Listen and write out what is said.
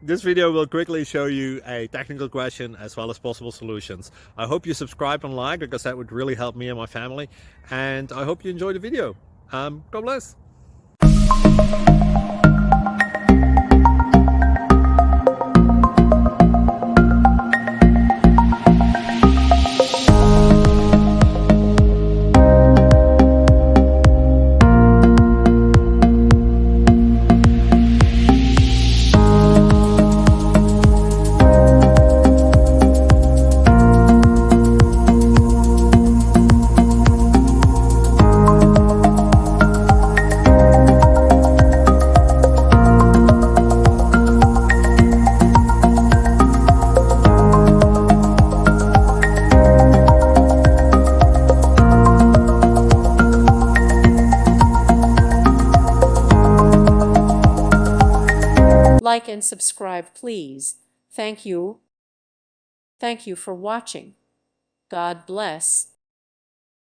This video will quickly show you a technical question as well as possible solutions. I hope you subscribe and like, because that would really help me and my family. And I hope you enjoy the video. God bless. Like and subscribe, please. Thank you. Thank you for watching. God bless.